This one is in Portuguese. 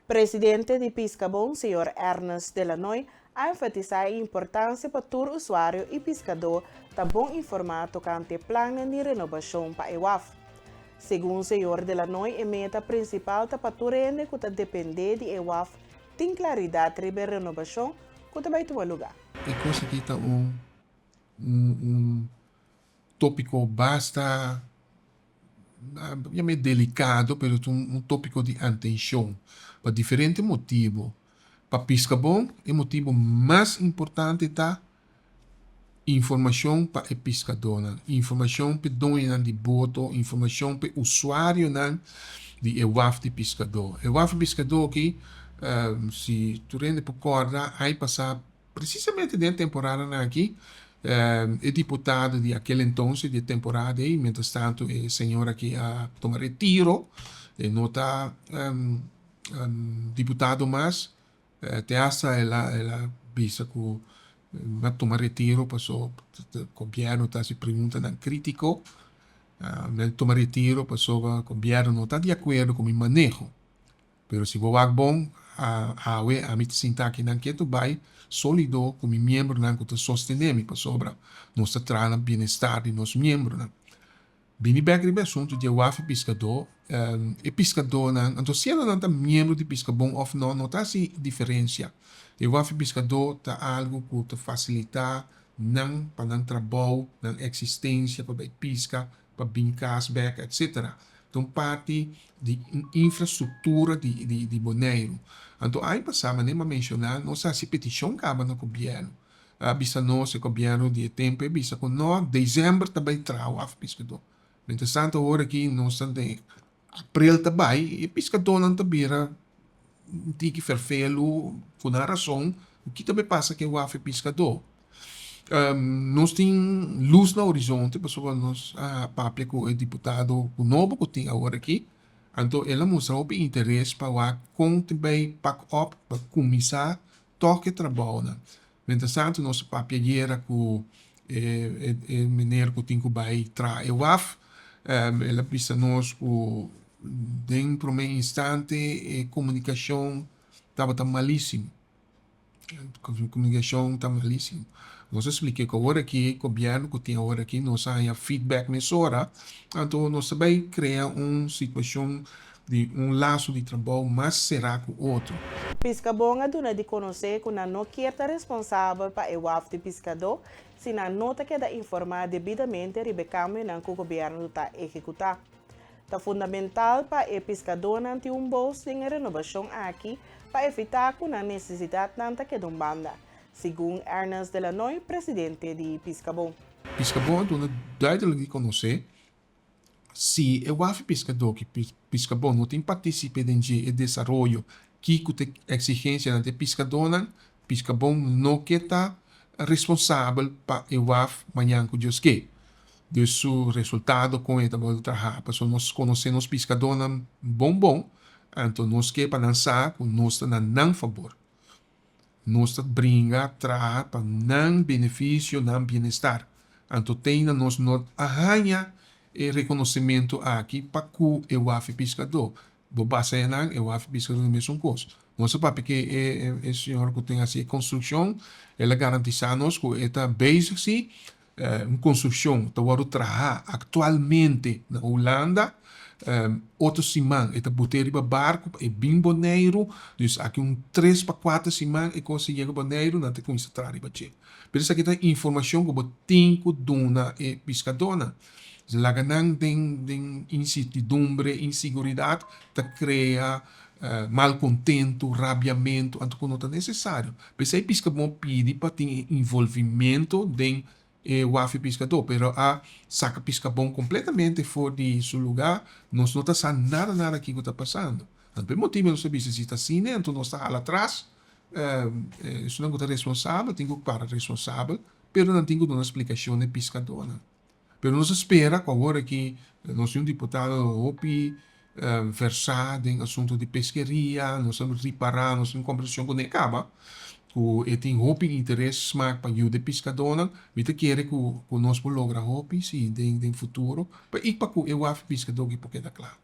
Presidente de Piscabon, Sr. Ernest Delanoy, a enfatizar a importância para todo usuário e pescador estar bom informado tocante plano de renovação para a EWAF. Segundo o Sr. Delanoy, a meta principal para todo rende que depender de EWAF tem claridade sobre a renovação que vai tomar lugar. E coisa que está um tópico basta delicado, mas um tópico de atenção, por diferentes motivos. Para Piscabon, o motivo mais importante está informação para o pescador, informação para o dono de boto, informação para o usuário de EWAF de pescador. EWAF de pescador que, se tu rende por corda, aí passar precisamente dentro da temporada aqui, é deputado de aquele então, de temporada aí, mientras tanto, é senhora que toma retiro, e não está deputado mais, até ela visa que vai tomar retiro, passou, o governo está se perguntando crítico, ele toma retiro, passou, o governo não está de acordo com o manejo. Pero se vou bom, a mim sinta aqui não quero vai sólido com o membro não que sostener para sobra nossa trana bem-estar de nossos membros não. Bini back de assunto de WAF pescador, e pescador não, então se ela não está membro de pescador ou não está se diferença. E WAF pescador está algo que facilitar não para não trabalho, não existência para pesca, para brincar, etc. Então, parte de infraestrutura de boneiro. Então, aí passava nem a mencionar, nossa se petição acaba no governo. Bisa nós, o governo de tempo, bisa com nós, dezembro também trau af pescador. Interessante agora aqui, nós estamos abril também, e pescador não também tem que ferfelo, com a razão, o que também passa que o af pescador. Nós temos luz no horizonte, pessoal, nós papel com o deputado o novo que tem agora aqui, então ela mostra o interesse para com também pack up para começar toque trabalho, né? Entretanto, nosso papelheira com o mineiro que tem que vai tra o af, ela precisa nós o dentro de um instante comunicação estava tão malíssimo, comunicação está malíssimo. Nós expliquei que agora aqui, o governo que tem agora aqui, nós há feedback nessa hora, então nós também criar uma situação de laço de trabalho mais será que o outro. Piscabon é dona de conhecer que não quer estar responsável para o EWAF de pescador, se não nota que dá informar devidamente sobre o caminho que o governo está executar. É fundamental para o pescador não ter bolso de renovação aqui para evitar que a necessidade não que não banda, segundo Ernest Delanoy, presidente de Piscabon. Piscabon é dona duidelijk de conhecer se o WAF pescador que Piscabon não tem participado em desenvolvimento que tem exigência de pescador, Piscabon não quer estar responsável para o WAF amanhã que Deus quer. Dus o resultado com ele vai trabalhar. Porque nós conhecemos pescadores bom, então nós queremos para lançar com nós não favor. Nós brinca trabalhar para não benefício, não bem-estar. Então tem nós não arranha e reconhecimento aqui para que o AF pescador. Do base não, o AF pescador é a mesma coisa. Nós sabemos que o senhor que tem assim construção, ele garantiza-nos que está basic uma construção que está trabalhar atualmente na Holanda, outro semana, está botando para barco, é bem boneiro, dus aqui 3 para 4 semanas, e conseguir boneiro, não tem como isso trabalhar. Por isso aqui tem informação que você tem que dar e pescador. Se lá não tem incertidumbre, insegurança, está cria malcontento, rabiamento, então não é necessário. Por isso aí pescador pede para ter envolvimento dentro o AF pescador, pero a saca pescabon completamente fora de seu lugar, nós não está nada que está passando. Pelo motivo não sabia se está assim, então nós está lá atrás, isso não está responsável, tem que para responsável, pero não tem que dar uma explicação de pescador. Pero nós espera que agora que nós temos um deputado OPI versado em assunto de pesqueria, nós vamos reparar, nós temos conversação com ele acaba, que tem hopi interesse mais para o pescador, vita quer que nós lograr hopi sim, em futuro, para ir para o AF pescador que porque dá claro.